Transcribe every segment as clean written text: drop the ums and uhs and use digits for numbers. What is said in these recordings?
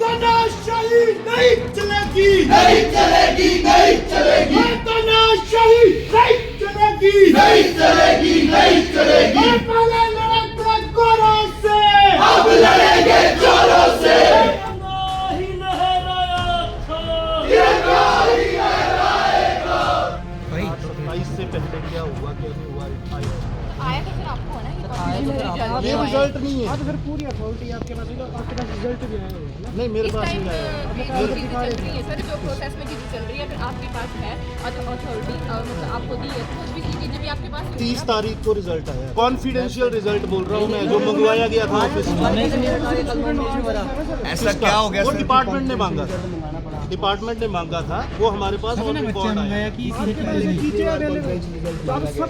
तानाशाही नहीं चलेगी, नहीं चलेगी, नहीं चलेगी, तानाशाही नहीं चलेगी, नहीं चलेगी, नहीं चलेगी। पहले लड़ेंगे गोरों से, अब लड़ेंगे जोरों से। ही लहराया था, तिरंगा ही लहराएगा। 27 से पहले क्या हुआ क्या नहीं हुआ आया तो फिर आपको है ना ये रिजल्ट नहीं है। तो फिर पूरी अथॉरिटी आपके पास है, तो आपके पास रिजल्ट भी आया होगा ना? नहीं मेरे पास नहीं आया। सर जो प्रोसेस में चीजें चल रही है अगर आपके पास है अथॉरिटी मतलब आपको दी है तो कुछ भी चीजें भी आपके पास 30 तारीख को रिजल्ट आया, कॉन्फिडेंशियल रिजल्ट बोल रहा हूँ मैं, जो मंगवाया गया था ऑफिस में। ऐसा क्या हो गया वो सर? डिपार्टमेंट ने मांगा था, डिपार्टमेंट ने मांगा था, वो हमारे पास ऑन रिकॉर्ड आया।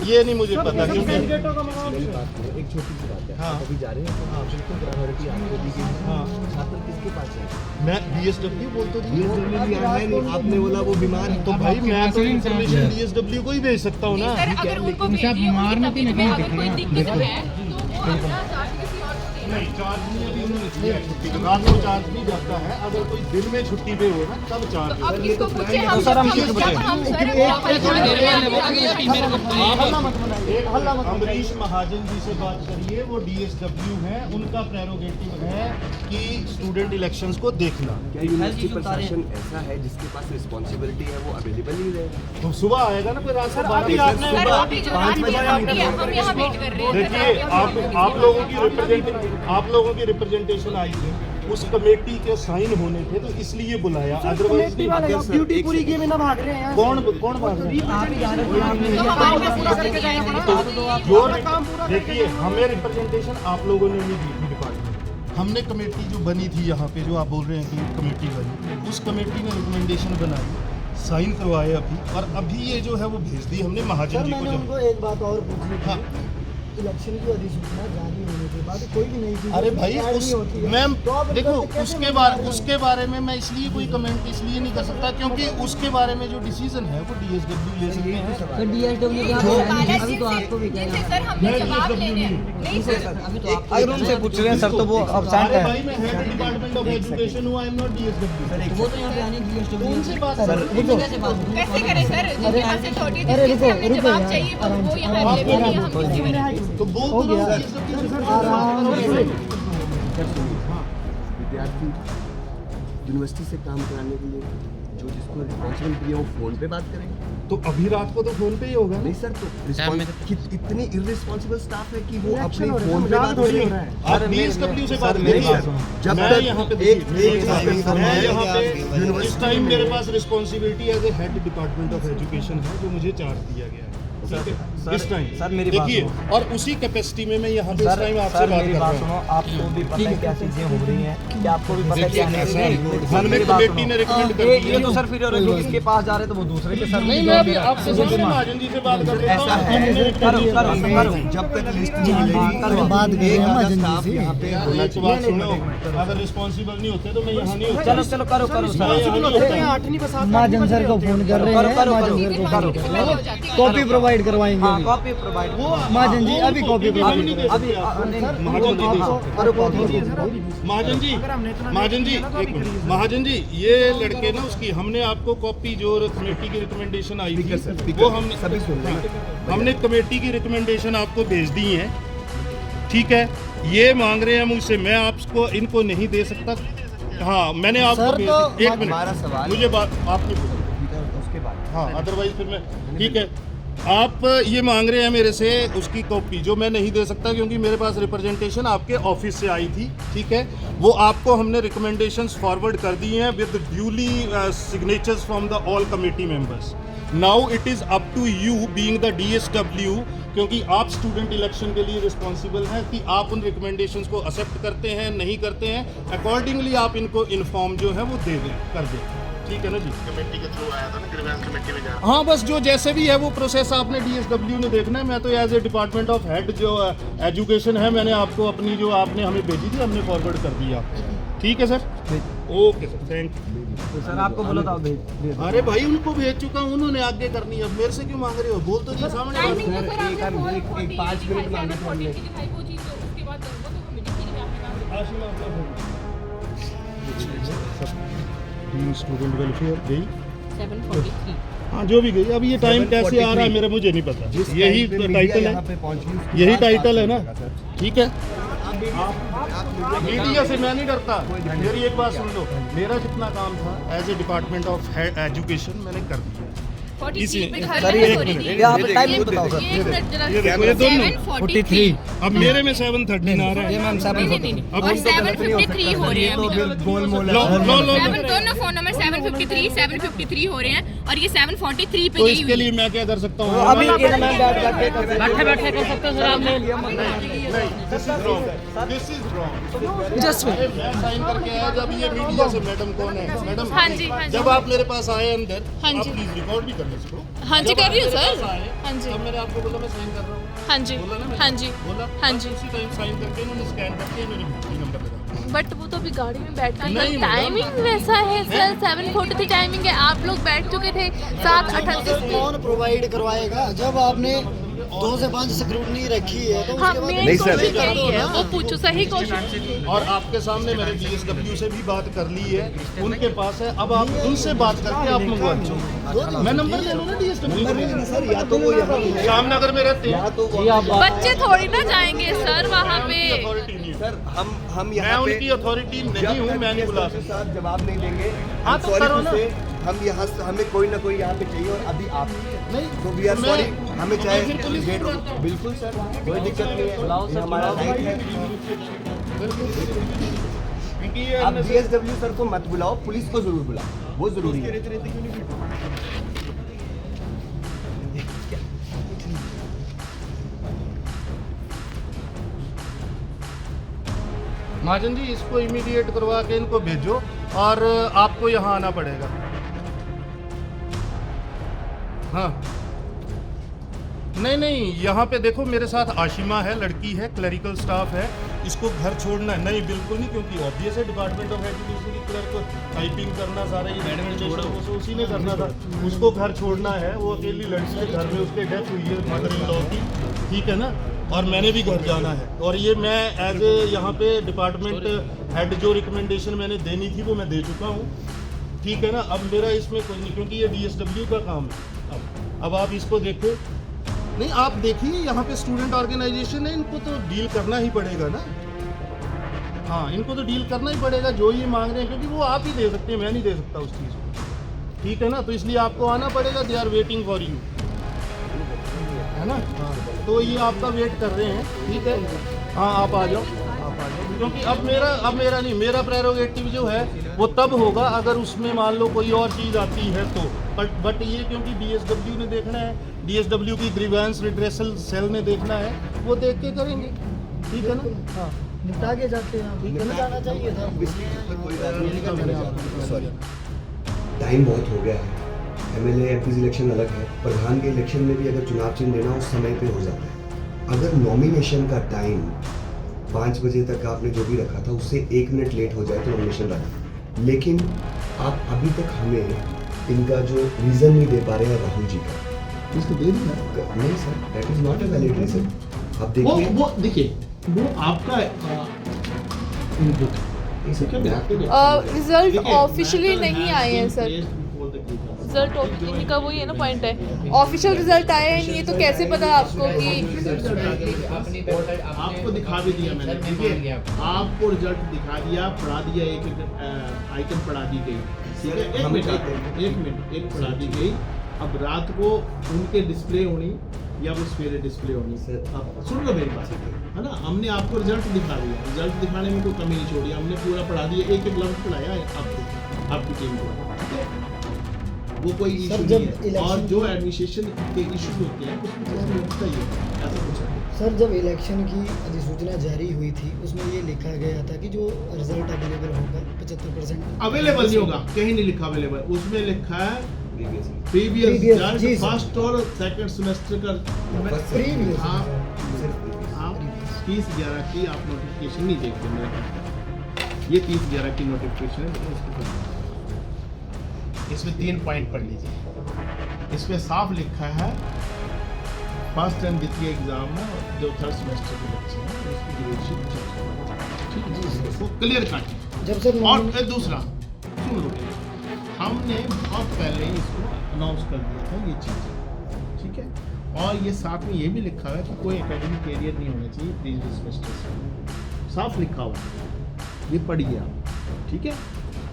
ये नहीं मुझे पता क्योंकि कैंडिडेटों का मामला एक छोटी सी बात है, हाँ। अभी जा रहे हैं, हाँ बिल्कुल प्रायोरिटी आपको दी गई है। हाँ। छात्र किसके पास है? मैं DSW बोल तो दिया। DSW भी आया है नहीं, आपने बोला वो बीमार है। तो भाई मैं तो इन्फॉर्मेशन DSW को ही भेज सकता हूँ ना। सर अगर उनको बीमार में अगर कोई दिक्कत है तो वो अपना चार्ज किसी और को देना। नहीं चार्ज नहीं अभी उन्होंने किया छुट्टी का, रात को चार्ज नहीं जाता है, अगर कोई दिन में छुट्टी पे हो ना तब चार्ज। अब किसको पूछे हम सर हम किसको जब पूछे? हम सर अमरीश महाजन जी से बात करिए, वो DSW हैं, उनका प्रेरोगेटिव है कि स्टूडेंट इलेक्शंस को देखना। क्या यूनिवर्सिटी प्रशासन ऐसा है जिसके पास रिस्पॉन्सिबिलिटी है, वो अवेलेबल ही रहे? तो सुबह आएगा ना कोई रात को 12 सर बजे। अभी जो रात को हम यहाँ वेट कर रहे हैं देखिए आप लोगों की रिप्रेजेंटेशन आई थी, उस कमेटी के साइन होने थे तो इसलिए बुलाया, अदरवाइज कमेटी वाले अब ड्यूटी पूरी किए बिना भाग रहे हैं यहाँ से। कौन भाग रहे हैं? जो देखिए हमें रिप्रेजेंटेशन आप लोगों ने नहीं दी थी डिपार्टमेंट, हमने कमेटी जो बनी थी यहाँ पे, जो आप बोल रहे हैं कि कमेटी बनी, उस कमेटी ने रिकमेंडेशन बनाई, साइन करवाए अभी, और अभी ये जो है वो भेज दी हमने महाजन जी को। मैंने जब उनको एक बात और पूछी थी, हाँ। इलेक्शन की अधिसूचना जारी होने के बाद कोई भी नई चीज अरे भाई उस मैम देखो उसके बारे में मैं इसलिए कोई कमेंट इसलिए नहीं कर सकता क्योंकि उसके बारे में जो डिसीजन है वो DSW ले सकते हैं। सर हमने जवाब लेने हैं नहीं सर अगर उनसे पूछ रहे हैं सर तो वो अब्सेंट अरे है। भाई मैं हेड डिपार्टमेंट ऑफ एजुकेशन हूँ, आई एम नॉट DSW। वो तो यहाँ पे आने तो उनसे बात कैसे करें सर जिनके पास अथॉरिटी है जिससे हमें जवाब चाहिए वो यहाँ अवेलेबल नहीं है हम किसी में तो बोल तो रहा हूँ विद्यार्थी यूनिवर्सिटी से काम कराने के लिए जो जिसको रिस्पॉन्सिबिलिटी है वो फोन पे बात करेंगे। तो अभी रात को तो फोन पे ही होगा। नहीं सर, तो इतनी इर्रिस्पॉन्सिबल स्टाफ है कि वो अपने फोन पे बात करेंगे। आप DSW से बात नहीं करिए। सर, जब मैं तक यहाँ पे मैं यहाँ पे इस टाइम मेरे पास responsibility as a head department of education है जो मुझे चार्ज दिया गया है इस टाइम। सर मेरी बात देखिए सुनो। और उसी कैपेसिटी में मैं यहाँ पे इस टाइम आपसे सर बात मेरी कर रहा बात हूँ। सुनो, आपको भी पता है क्या चीजें हो रही हैं, क्या आपको भी पता है क्या नहीं? सर हमने मेरी बात कमेटी ने रिकमेंड कर सुनो, दी ये तो सर फिर और लोग इसके पास जा रहे तो वो दूसरे के सर नहीं मैं अभी आपसे सामने महाजन जी से बात कर रहा हूँ। करो जब तक लिस्ट नहीं मिलेगी बात करें महाजन जी से। यहाँ पे ये तो बात सुनो, अगर रिस्पॉन्सिबल नहीं होते तो मैं यहाँ नहीं होता। चलो चलो करो करो सर महाजन सर को फोन कर रहे हैं, महाजन सर को कॉपी प्रोवाइड करवाएंगे। हाँ कॉपी प्रोवाइड महाजन जी अभी कॉपी प्रोवाइड अभी महाजन जी एक मिनट महाजन जी, ये लड़के ना उसकी हमने आपको कॉपी जो कमेटी की रिकमेंडेशन आई थी वो हमने सभी सुन लें। हमने कमेटी की रिकमेंडेशन आपको भेज दी है, ठीक है। ये मांग रहे हैं मुझसे, मैं आपको इनको नहीं दे सकता। हाँ मैंने आपको भेज दी। एक हमारा मिनट सवाल मुझे बात आपने पूछा, उसके बाद हाँ अदरवाइज फिर मैं ठीक है। आप ये मांग रहे हैं मेरे से उसकी कॉपी जो मैं नहीं दे सकता क्योंकि मेरे पास रिप्रेजेंटेशन आपके ऑफिस से आई थी, ठीक है। वो आपको हमने रिकमेंडेशंस फॉरवर्ड कर दी हैं with duly signatures from the all committee members. Now it is up to you being the DSW, क्योंकि आप स्टूडेंट इलेक्शन के लिए रिस्पॉन्सिबल हैं कि आप उन रिकमेंडेशंस को एक्सेप्ट करते हैं नहीं करते हैं, अकॉर्डिंगली आप इनको इन्फॉर्म जो है वो दे दें कर दें, ठीक है ना जी। कमेटी के थ्रू आया था ना, ग्रीवेंस कमेटी में जा। हाँ बस जो जैसे भी है वो प्रोसेस आपने DSW ने देखना है। मैं तो as a department of head जो एजुकेशन है मैंने आपको अपनी जो आपने हमें भेजी थी हमने फॉरवर्ड कर दी आपको, ठीक है sir. Okay sir, thank you. तो सर आपको बोला था भेज अरे भाई उनको भेज चुका हूँ, उन्होंने आगे करनी है, अब मेरे से क्यों मांग रहे हो? बोल तो दिया सामने। टाइमिंग तो सर आपने 5 मिनट मांगे थे हमने। वो चीज़ तो उसके बाद वो तो कमेटी की आपने कहा आशीष आपका इन स्टूडेंट वेलफेयर गई 743 हाँ जो भी गई। अब ये टाइम कैसे आ रहा है मेरा मुझे नहीं पता, यही तो टाइटल है, यही टाइटल है ना, ठीक है। मीडिया से मैं नहीं डरता, मेरी एक बात सुन लो, मेरा जितना काम था as a department of education मैंने कर दिया। सर ये यहाँ पे टाइम बताओ सर। ये देखो ये दोनों 43 अब मेरे में 7:13 आ रहा है। मैम 7:43 अब और 753 हो रहे हैं अभी। गोलमोल लो लो लो दोनों फोन नंबर 753 हो रहे हैं और ये 743 पे तो गई इसके हुई लिए मैं क्या कर सकता हूँ? अभी के ना मैम बैठ बैठे कर सकते हो सर आप दिस इज रॉन्ग। जस्ट मैं साइन करके आया जब ये मीडिया से मैडम कौन है मैडम? हाँ जी, हाँ जी। जब आप मेरे पास आए अंदर, हाँ आप जी। प्लीज रिकॉर्ड भी करना सीखो। हाँ जी, जब कर रही हूँ आप मेरे सर। पास आए, हाँ जी। तब मैंने आपको बोला मैं साइन कर रहा हूँ। हाँ जी, बोला ना मैंने? हाँ जी, बोला हाँ बस जी। उसी टाइम साइन करके इन्होंने स्कैन करके इन्होंने भेजी नंबर लगा। बट वो तो अभी गाड़ी में बैठा नहीं, टाइमिंग वैसा है सर, 743 टाइमिंग है। आप लोग बैठ चुके थे 7:38 कौन प्रोवाइड करवाएगा जब आपने 2 से 5 स्क्रूटनी रखी है तो हाँ, उसके बाद मेरी कोशिश यही है, वो पूछो सही कोशिश। और आपके सामने मैंने DSW से भी बात कर ली है, उनके पास है। अब आप उनसे बात करके आप मंगवा दो। मैं नंबर ले लूँ ना DSW का। सर या तो वो यहाँ श्यामनगर में रहते हैं, बच्चे थोड़ी ना जाएंगे सर वहाँ पे। अथॉरिटी नहीं है। सर हम मैं यहाँ पे उनकी अथॉरिटी नहीं हूँ, मैं नहीं बुला सकता। साथ जवाब नहीं देंगे। हाँ, तो Sorry करो to ना। say, हम यहाँ हमें कोई ना कोई यहाँ पे चाहिए और अभी आप नहीं तो वी आर मैं- सॉरी, हमें तो चाहे मैं फिर पुलिस गेट को बुलाता हूँ। बिल्कुल सर कोई दिक्कत नहीं है, ये हमारा राइट है। क्योंकि ये आप DSW सर को मत बुलाओ, पुलिस को जरूर बुलाओ, वो जरूरी है। महाजन जी इसको इमीडिएट करवा के इनको भेजो और आपको यहाँ आना पड़ेगा। हाँ नहीं यहाँ पे देखो मेरे साथ आशिमा है, लड़की है, क्लरिकल स्टाफ है, इसको घर छोड़ना है। नहीं बिल्कुल नहीं, क्योंकि ऑब्वियस है डिपार्टमेंट ऑफ एजुकेशन की क्लर्क टाइपिंग करना सारा ये एडमिनिस्ट्रेशन वो उसी ने करना था। उसको घर छोड़ना है, वो अकेली लड़की है, घर में उसके डेथ हुई है मदर इन लॉ की, ठीक है ना। और मैंने भी घर जाना है और ये मैं एज ए यहाँ पे डिपार्टमेंट हेड जो रिकमेंडेशन मैंने देनी थी वो मैं दे चुका हूँ, ठीक है ना। अब मेरा इसमें कोई नहीं, क्योंकि ये DSW का काम है। अब आप इसको देखो, नहीं आप देखिए यहाँ पे स्टूडेंट ऑर्गेनाइजेशन है, इनको तो डील करना ही पड़ेगा ना। हाँ इनको तो डील करना ही पड़ेगा जो ये मांग रहे हैं, क्योंकि वो आप ही दे सकते हैं, मैं नहीं दे सकता उस चीज़ को, ठीक है ना। तो इसलिए आपको आना पड़ेगा, they are waiting for you, है ना। तो ये आपका वेट कर रहे हैं, ठीक है। हाँ आप आ जाओ, क्योंकि अब मेरा नहीं, मेरा प्रेरोगेटिव जो है वो तब होगा अगर उसमें मान लो कोई और चीज़ आती है तो। बट ये क्योंकि DSW ने देखना है, DSW की ग्रीवेंस रिड्रेसल सेल ने देखना है, वो देख के करेंगे, ठीक है ना। हाँ निपटा के जाते हैं, ठीक है ना, जाना चाहिए था। सॉरी टाइम बहुत हो गया है। MLA MPs इलेक्शन अलग है, प्रधान के इलेक्शन में भी अगर चुनाव चिन्ह देना उस समय पे हो जाता है। अगर नॉमिनेशन का टाइम 5 बजे तक आपने जो भी रखा था उससे 1 मिनट लेट हो जाए तो नॉमिनेशन रखा, लेकिन आप अभी तक हमें इनका जो रीज़न नहीं दे पा रहे हैं राहुल जी का। इसको दे दिया नहीं sir, that is not a valid reason. आप देखिए वो देखिए वो आपका इनपुट रिजल्ट ऑफिशियली नहीं आए हैं सर। रिजल्ट इनका वही है ना पॉइंट है, ऑफिशियल रिजल्ट आए हैं नहीं, तो कैसे पता आपको कि आपको दिखा भी दिया मैंने, ठीक है, आपको रिजल्ट दिखा दिया, पढ़ा दिया, एक आइटम पढ़ा दी गई, ठीक है। एक मिनट एक पढ़ा दी गई। अब रात को उनके डिस्प्ले होनी या वो सवेरे डिस्प्ले होनी, आप सुन लो मेरी बात, है ना। हमने आपको रिजल्ट दिखा दिया, रिजल्ट दिखाने में कोई कमी नहीं छोड़ी, हमने पूरा पढ़ा दिया, एक लफ्ज पढ़ाया है आपको, आपकी टीम को, ठीक है। वो कोई इशू नहीं है, और जो एडमिनिस्ट्रेशन के इशू होते हैं उसमें होता ही है, ऐसा कुछ है। सर जब इलेक्शन की अधिसूचना जारी हुई थी उसमें ये लिखा गया था कि जो रिजल्ट अवेलेबल होगा 75% अवेलेबल नहीं होगा, कहीं नहीं लिखा अवेलेबल, उसमें लिखा है प्रीवियस जी सर। फर्स्ट और सेकंड सेमेस्टर का प्रीवियस आप 30/11 की आप नोटिफिकेशन नहीं देखते मेरे ख्याल, ये 30/11 की नोटिफिकेशन है, लेकिन उसको इसमें 3 पॉइंट पढ़ लीजिए। इसमें साफ लिखा है फर्स्ट एंड द्वितीय एग्जाम में जो 3rd सेमेस्टर के बच्चे हैं उसकी ग्रेडशीट, ठीक है, वो क्लियर कट। जब सर और दूसरा सुन लो, हमने बहुत पहले ही इसको अनाउंस कर दिया था ये चीज़, ठीक है। और ये साथ में ये भी लिखा हुआ है कि कोई एकेडमिक कैरियर नहीं होना चाहिए प्रीवियस सेमेस्टर्स में, साफ लिखा हुआ है, ये पढ़िए आप, ठीक है।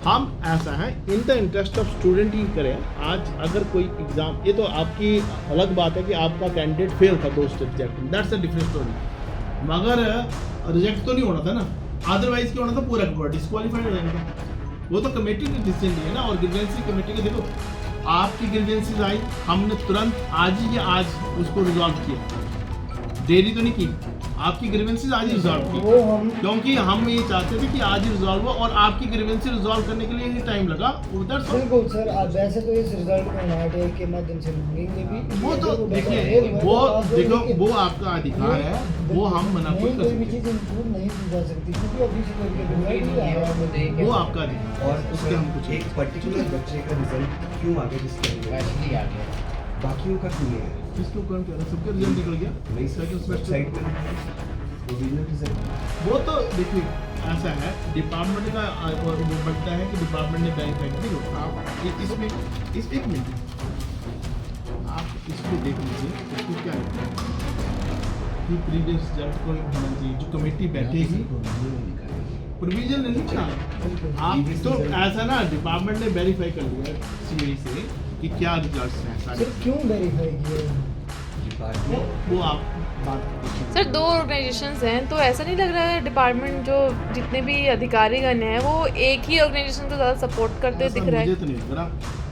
हम ऐसा है in the interest of student ही करें। आज अगर कोई एग्ज़ाम, ये तो आपकी अलग बात है कि आपका कैंडिडेट फेल था 2 सब्जेक्ट में, दैट्स अ डिफरेंट स्टोरी, मगर रिजेक्ट तो नहीं होना था ना, अदरवाइज क्या होना था, पूरा पूरा डिस्क्वालीफाइड हो जाना था। वो तो कमेटी की डिसीजन ली है ना, और ग्रीवेंसी कमेटी के देखो आपकी ग्रीवेंसीज आई, हमने तुरंत आज ही या आज उसको रिजॉल्व किया, देरी तो नहीं की, आपकी ग्रीवेंसीज आज ही रिजॉल्व की, क्योंकि हम ये चाहते थे कि आज ही रिजॉल्व हो, और आपकी ग्रीवेंसी रिजॉल्व करने के लिए ही टाइम लगा उधर। बिल्कुल सर, आप वैसे तो इस रिजल्ट को NRTA के माध्यम से मांगेंगे भी, वो तो देखिए, वो देखो वो आपका अधिकार है, वो हम मना कोई कर भी सकते चीज़ इम्प्रूव नहीं की जा सकती क्योंकि ऑफिशियल हैं, वो आपका अधिकार और उसके हम कुछ एक पर्टिकुलर बच्चे का रिजल्ट क्यों आगे जिसका बाकियों का क्यों नहीं है? किसको कौन कह रहा है, सबका रिजल्ट निकल गया नहीं सर, वेबसाइट पे ओरिजिनल रिजल्ट वो तो देखिए ऐसा है, डिपार्टमेंट का वो बनता है कि डिपार्टमेंट ने वेरीफाई नहीं, आप इसमें इस एक मिनट आप इसको देख लीजिए, इसको क्या है कि प्रीवियस रिजल्ट को होना चाहिए, जो कमेटी बैठेगी प्रोविजन नहीं लिखा आप तो ऐसा ना, डिपार्टमेंट ने वेरीफाई कर लिया सीडी से कि क्या रिजल्ट्स हैं सारे, सर क्यों वेरीफाई किया? वो आप बात करिए। सर 2 ऑर्गेनाइजेशंस हैं, तो ऐसा नहीं लग रहा है डिपार्टमेंट जो जितने भी अधिकारीगण हैं वो एक ही ऑर्गेनाइजेशन को ज़्यादा सपोर्ट करते हुए दिख रहा मुझे है, तो नहीं लग रहा,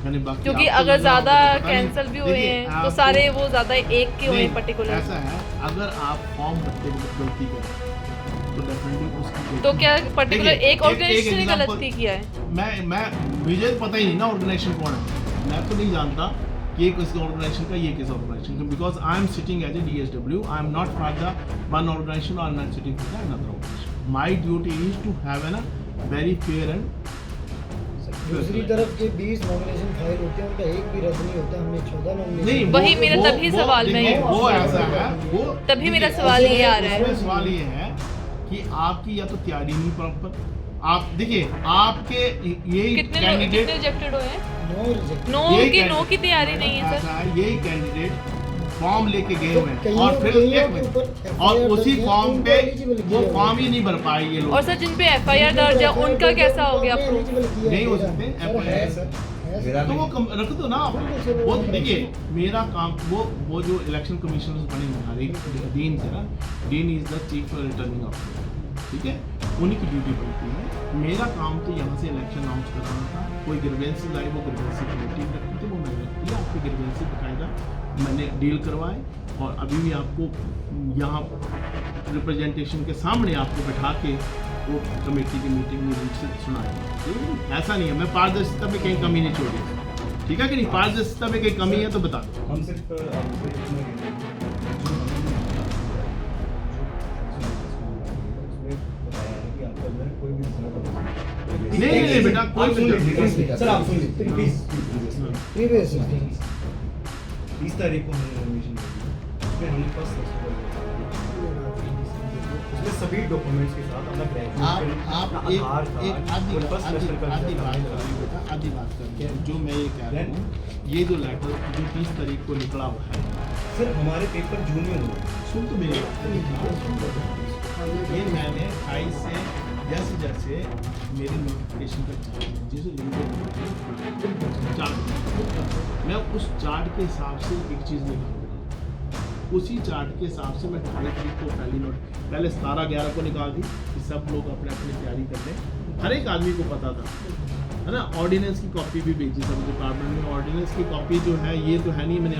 यानी बाकी क्योंकि आपको अगर लग रहा ज़्यादा होगा तो पता नहीं। कैंसिल भी हुए देखिए, हैं तो आपको- सारे वो ज़्यादा एक के हुए नहीं, हैं पर्टिकुलर, ऐसा है अगर आप फॉर्म भरते वक्त गलती करें तो डेफिनेटली उसकी तो क्या पर्टिकुलर देखिए, एक ऑर्गेनाइजेशन ने example- गलती किया है? मैं मुझे तो पता ही नहीं ना ऑर्गेनाइजेशन कौन है, मैं तो नहीं जानता कि ये किस ऑर्गेनाइजेशन का, ये किस ऑर्गेनाइजेशन का, because I am sitting as a DSW, I am not for the one organisation और I am not sitting for the another organisation, my duty is to have an very fair and दूसरी तरफ के 20 nomination file होते हैं, उनका एक भी रद्द नहीं होता, हमने 14 नॉमिनेशन नहीं, वही मेरा तभी सवाल में देखिए, है। वो ऐसा है, वो तभी मेरा सवाल ये आ रहा है। उसमें सवाल ये है कि आपकी या तो तैयारी नहीं प्रॉपर, आप देखिए आपके यही कितने कैंडिडेट रिजेक्टेड हुए हैं? No reject. नो यही की कैंडिडेट- की तैयारी नहीं है सर। ऐसा है, यही कैंडिडेट फॉर्म लेके गए हुए हैं कईयों- और फिर कईयों एक के मिनट, ऊपर और FIR उसी दर्ज है, फॉर्म उनको पे eligible वो किया फॉर्म गया। ही नहीं भर पाए ये लोग, और सर जिन पे FIR दर्ज है उनका कैसा हो गया प्रूफ? नहीं हो सकते, FIR सर मेरा तो वो रख दो ना आप। वो देखिए मेरा काम वो जो इलेक्शन कमीशन बने हैं हर एक डीन से ना, dean is the chief returning officer, ठीक है, उन्हीं की ड्यूटी बनती है। मेरा काम तो यहाँ से इलेक्शन अनाउंस कराना था, कोई ग्रीवेंसी आई वो ग्रीवेंसी कमेटी रखती थी, वो मैंने रखी है, आपकी ग्रीवेंसी बकायदा मैंने डील करवाए, और अभी भी आपको यहाँ रिप्रेजेंटेशन के सामने आपको बैठा के वो कमेटी की मीटिंग में से सुनाएंगे। ऐसा नहीं है, मैं पारदर्शिता में कहीं कमी नहीं छोड़ी, ठीक है कि नहीं, पारदर्शिता में कहीं कमी है तो बता दो। हम सिर्फ आपसे इतना नहीं बेटा कोई सर आप सुनिए प्लीज प्रीवियस 30 तारीख को हमने एडमिशन उसमें हमने फर्स्ट उसमें सभी डॉक्यूमेंट्स के साथ अपना ग्रेजुएशन आप एक आधी बात करके जो मैं ये कह रहा हूँ, ये जो लेटर जो 30 तारीख को निकला हुआ है, सर हमारे पेपर जूनियर हुए सुन तो मेरी ये मैंने 28 से जैसे जैसे मेरे नोटिफिकेशन का चार्ट मैं उस चार्ट के हिसाब से एक चीज़ निकालूंगा, उसी चार्ट के हिसाब से मैं 28 तारीख को पहले 17-11 को निकाल दी कि सब लोग अपने अपनी तैयारी कर लें। हर एक आदमी को पता था, है ना। ऑर्डिनेंस की कॉपी भी भेजी सब डिपार्टमेंट में, ऑर्डिनेंस की कॉपी जो है ये तो है नहीं, मैंने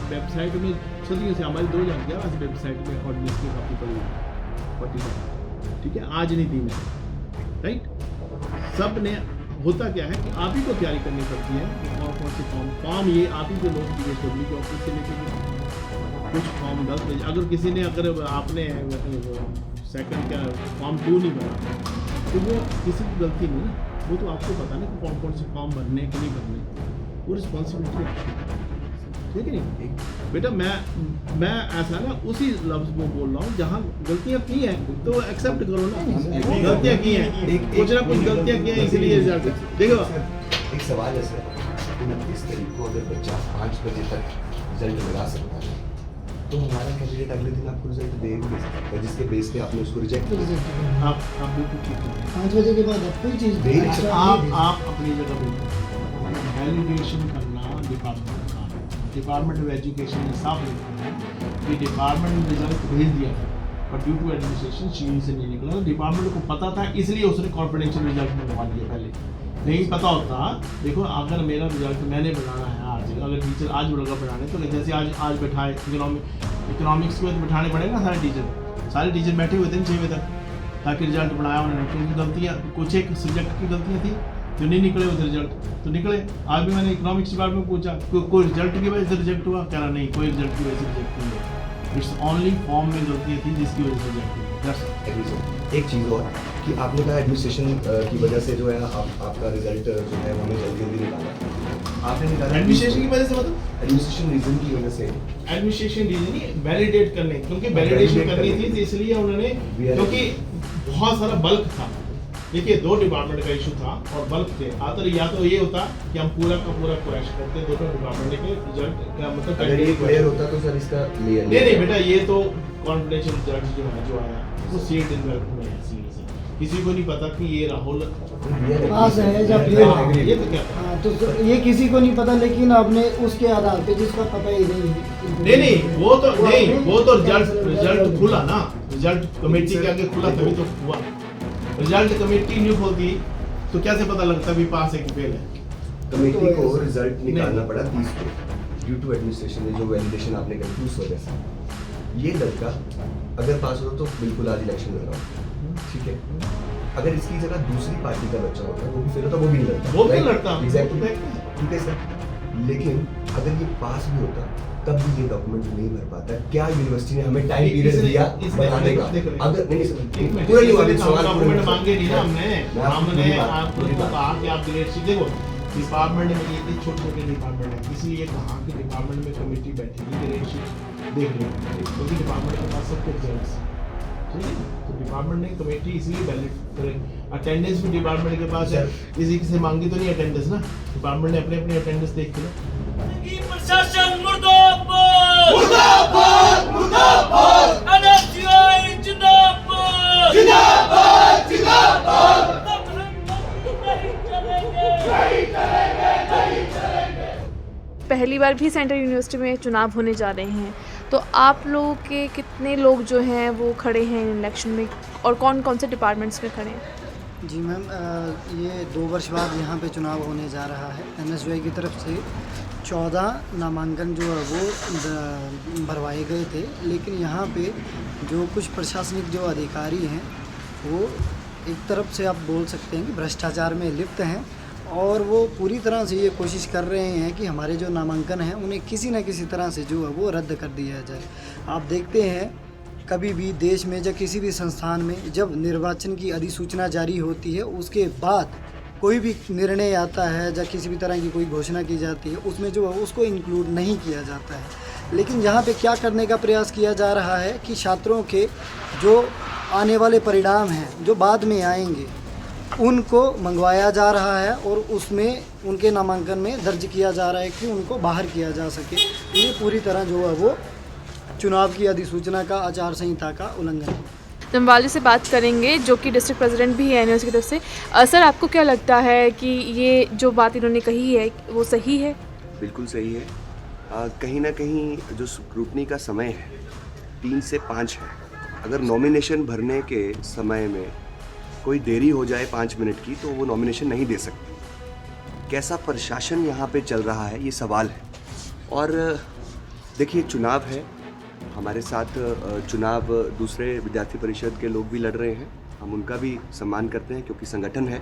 वेबसाइट में सदियों से हमारी 2011 से वेबसाइट में ऑर्डिनेंस की कॉपी पड़ी हुई, ठीक है, आज नहीं दी मैंने, राइट। सब ने होता क्या है कि आप ही को तैयारी करनी पड़ती है कि कौन से फॉर्म ये आप ही के लोग DSW के ऑफिस से लेके कुछ फॉर्म 10 अगर किसी ने अगर आपने सेकंड क्या फॉर्म 2 नहीं भरा तो वो किसी की गलती नहीं है, वो तो आपको पता नहीं कि कौन कौन से फॉर्म भरने कि नहीं भरने, वो रिस्पॉन्सिबिलिटी आपकी, ठीक है नहीं बेटा। मैं ऐसा ना उसी लफ्ज़ में बोल रहा हूँ, जहाँ गलतियाँ की हैं तो एक्सेप्ट करो ना, गलतियाँ की हैं, कुछ ना कुछ गलतियाँ की हैं, इसलिए देखो एक सवाल है सर, 29 तारीख को अगर बच्चा 5 बजे तक रिजल्ट लगा सकता है तो हमारा कैंडिडेट अगले दिन आपको रिजल्ट दे भी नहीं सकता है, जिसके बेस पे आपने उसको रिजेक्ट कर दिया। आप बिल्कुल ठीक है। 5 बजे के बाद अब कोई चीज़ दे नहीं सकते। आप अपनी जगह बिल्कुल वैलिडेशन करना डिपार्टमेंट का काम है। डिपार्टमेंट ऑफ एजुकेशन ने साफ लिखा है कि डिपार्टमेंट ने रिजल्ट भेज दिया था पर ड्यू टू एडमिनिस्ट्रेशन शील से नहीं निकला। डिपार्टमेंट को पता था इसलिए उसने कॉन्फिडेंशियल रिजल्ट मंगवा दिया पहले। नहीं पता होता, देखो अगर मेरा रिजल्ट मैंने बनाना है आज, अगर टीचर आज बोलेगा बनाने तो जैसे आज बैठाए इकोनॉमिक्स को तो बैठाने पड़ेगा ना सारे टीचर बैठे हुए थे 6 बजे तक ताकि रिजल्ट बनाया उन्होंने। क्योंकि गलतियाँ कुछ एक सब्जेक्ट की गलतियाँ थी जो नहीं निकले उधर रिजल्ट तो निकले। आज भी मैंने इकोनॉमिक्स डिपार्टमेंट में पूछा कोई रिजल्ट की वजह से रिजेक्ट हुआ, कह रहा नहीं कोई रिजल्ट की वजह से रिजेक्ट नहीं हुआ, इट्स ओनली फॉर्म में गलतियाँ थी जिसकी वजह से रिजेक्ट हुई। एक चीज़ और कि आपने कहा एडमिनिस्ट्रेशन की वजह से जो है आपका रिजल्ट जो है वो हमें जल्दी निकाला। आपने निकाला एडमिनिस्ट्रेशन की वजह से, मतलब एडमिनिस्ट्रेशन रीजन की वजह से, एडमिनिस्ट्रेशन रीजन नहीं वैलिडेट करने, क्योंकि वैलिडेशन करनी थी तो इसलिए उन्होंने, क्योंकि बहुत सारा बल्क था। देखिए 2 डिपार्टमेंट का इशू था और बल्क थे। या तो ये होता कि हम पूरा का पूरा क्रैश करते दोनों डिपार्टमेंट के रिजल्ट का, मतलब अगर ये क्लियर होता तो सर इसका क्लियर नहीं बेटा, ये तो कॉन्फिडेंशियल रिजल्ट जो आया वो सीट डेवलप में है। किसी को नहीं पता कि ये राहुल पास है या फेल है। ये तो क्या था? हाँ, तो ये किसी को नहीं पता, लेकिन आपने उसके आधार पे जिसका पता ही नहीं है। नहीं वो तो रिजल्ट खुला ना, रिजल्ट कमेटी के आगे खुला तभी तो हुआ। रिजल्ट कमेटी नहीं खोलती तो कैसे पता लगता भी पास है कि फेल है? कमेटी को रिजल्ट निकालना पड़ा 30 को ड्यू टू एडमिनिस्ट्रेशन ने जो वैलिडेशन आपने करी उस वजह से। ये लड़का अगर पास होता तो बिल्कुल आज इलेक्शन लड़ रहा होता, ठीक है। अगर इसकी जगह दूसरी पार्टी का बच्चा होता वो भी फेल होता, वो भी नहीं लड़ता, वो भी लड़ता एग्जैक्टली, ठीक है सर। लेकिन अगर ये पास भी होता तब भी ये डॉक्यूमेंट नहीं भर पाता। क्या यूनिवर्सिटी ने हमें टाइम पीरियड दिया बनाने का? अगर नहीं पूरा नहीं सवाल डॉक्यूमेंट मांगे नहीं ना हमने आपको कहा कि आप ग्रेड सी देखो डिपार्टमेंट में ये छोटे डिपार्टमेंट है, इसलिए कहा कि डिपार्टमेंट में कमेटी बैठेगी ग्रेड शीट देख लो, क्योंकि डिपार्टमेंट के पास सब कुछ रिजल्ट्स, ठीक है। तो डिपार्टमेंट ने कमेटी इसलिए वैलिड करेगी। अटेंडेंस भी डिपार्टमेंट के पास है, किसी से मांगी तो नहीं अटेंडेंस ना, डिपार्टमेंट ने अपने अटेंडेंस देख के ना। प्रशासन मुर्दाबाद मुर्दाबाद मुर्दाबाद अनसियाई जिंदाबाद जिंदाबाद जिंदाबाद तब हम नहीं चलेंगे नहीं चलेंगे। पहली बार भी सेंट्रल यूनिवर्सिटी में चुनाव होने जा रहे हैं, तो आप लोगों के कितने लोग जो हैं वो खड़े हैं इलेक्शन में और कौन कौन से डिपार्टमेंट्स में खड़े हैं? जी मैम, ये 2 वर्ष बाद यहाँ पे चुनाव होने जा रहा है। NSUI की तरफ से 14 नामांकन जो है वो भरवाए गए थे, लेकिन यहाँ पे जो कुछ प्रशासनिक जो अधिकारी हैं वो एक तरफ से आप बोल सकते हैं कि भ्रष्टाचार में लिप्त हैं और वो पूरी तरह से ये कोशिश कर रहे हैं कि हमारे जो नामांकन हैं उन्हें किसी न किसी तरह से जो है वो रद्द कर दिया जाए। आप देखते हैं कभी भी देश में या किसी भी संस्थान में जब निर्वाचन की अधिसूचना जारी होती है उसके बाद कोई भी निर्णय आता है या किसी भी तरह की कोई घोषणा की जाती है उसमें जो है उसको इंक्लूड नहीं किया जाता है। लेकिन यहाँ पे क्या करने का प्रयास किया जा रहा है कि छात्रों के जो आने वाले परिणाम हैं जो बाद में आएंगे उनको मंगवाया जा रहा है और उसमें उनके नामांकन में दर्ज किया जा रहा है कि उनको बाहर किया जा सके। ये पूरी तरह जो है वो चुनाव की अधिसूचना का आचार संहिता का उल्लंघन है। जम्वाल जी से बात करेंगे जो कि डिस्ट्रिक्ट प्रेसिडेंट भी है NSUI की तरफ से। सर, आपको क्या लगता है कि ये जो बात इन्होंने कही है वो सही है? बिल्कुल सही है। कहीं ना कहीं जो स्क्रूटनी का समय है 3 से 5 है। अगर नॉमिनेशन भरने के समय में कोई देरी हो जाए 5 मिनट की तो वो नॉमिनेशन नहीं दे सकते। कैसा प्रशासन यहाँ पे चल रहा है ये सवाल है। और देखिए चुनाव है, हमारे साथ चुनाव दूसरे विद्यार्थी परिषद के लोग भी लड़ रहे हैं, हम उनका भी सम्मान करते हैं क्योंकि संगठन है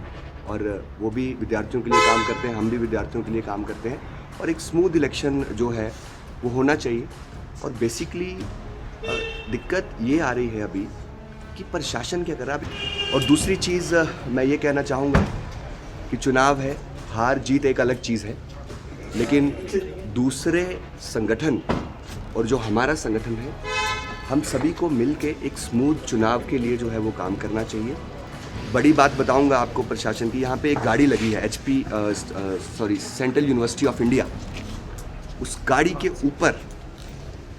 और वो भी विद्यार्थियों के लिए काम करते हैं, हम भी विद्यार्थियों के लिए काम करते हैं और एक स्मूथ इलेक्शन जो है वो होना चाहिए। और बेसिकली दिक्कत ये आ रही है अभी कि प्रशासन क्या कर रहा है अभी। और दूसरी चीज़ मैं ये कहना चाहूँगा कि चुनाव है, हार जीत एक अलग चीज़ है, लेकिन दूसरे संगठन और जो हमारा संगठन है हम सभी को मिल के एक स्मूथ चुनाव के लिए जो है वो काम करना चाहिए। बड़ी बात बताऊंगा आपको प्रशासन की, यहाँ पे एक गाड़ी लगी है सेंट्रल यूनिवर्सिटी ऑफ इंडिया, उस गाड़ी के ऊपर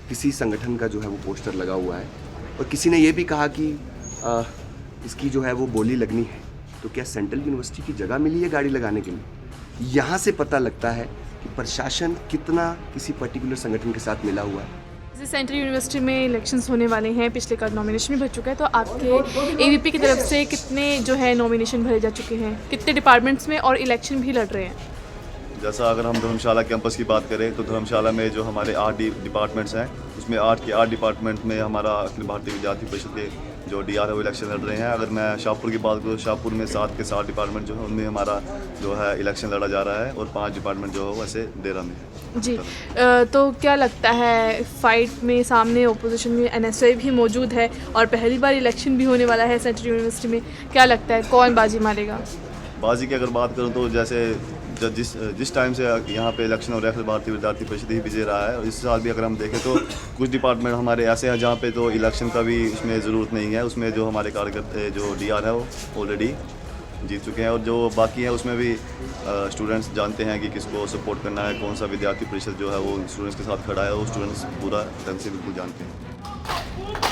किसी संगठन का जो है वो पोस्टर लगा हुआ है और किसी ने ये भी कहा कि इसकी जो है वो बोली लगनी है। तो क्या सेंट्रल यूनिवर्सिटी की जगह मिली है गाड़ी लगाने के लिए? यहाँ से पता लगता है कि प्रशासन कितना किसी पर्टिकुलर संगठन के साथ मिला हुआ है। जैसे सेंट्रल यूनिवर्सिटी में इलेक्शंस होने वाले हैं, पिछले का नॉमिनेशन भी भर चुका है, तो आपके एवीपी की तरफ से कितने जो है नॉमिनेशन भरे जा चुके हैं, कितने डिपार्टमेंट्स में, और इलेक्शन भी लड़ रहे हैं? जैसा अगर हम धर्मशाला कैंपस की बात करें तो धर्मशाला में जो हमारे 8 डिपार्टमेंट्स हैं उसमें 8 के 8 डिपार्टमेंट में हमारा अखिल भारतीय विद्यार्थी परिषद के जो DR है वो इलेक्शन लड़ रहे हैं। अगर मैं शाहपुर की बात करूँ, शाहपुर में 7 के 7 डिपार्टमेंट जो है उनमें हमारा जो है इलेक्शन लड़ा जा रहा है और 5 डिपार्टमेंट जो है वैसे देरा में है। जी, तो क्या लगता है फाइट में सामने ओपोजिशन में NSY भी मौजूद है और पहली बार इलेक्शन भी होने वाला है सेंट्रल यूनिवर्सिटी में, क्या लगता है कौन बाजी मारेगा? बाजी की अगर बात करूँ तो जैसे जिस टाइम से यहाँ पे इलेक्शन हो रहा है अखिल भारतीय विद्यार्थी परिषद ही विजय रहा है, और इस साल भी अगर हम देखें तो कुछ डिपार्टमेंट हमारे ऐसे हैं जहाँ पे तो इलेक्शन का भी उसमें ज़रूरत नहीं है, उसमें जो हमारे कार्यकर्ता जो DR है वो ऑलरेडी जीत चुके हैं, और जो बाकी है उसमें भी स्टूडेंट्स जानते हैं कि किसको सपोर्ट करना है, कौन सा विद्यार्थी परिषद जो है वो स्टूडेंट्स के साथ खड़ा है, वो स्टूडेंट्स पूरा ढंग से बिल्कुल जानते हैं।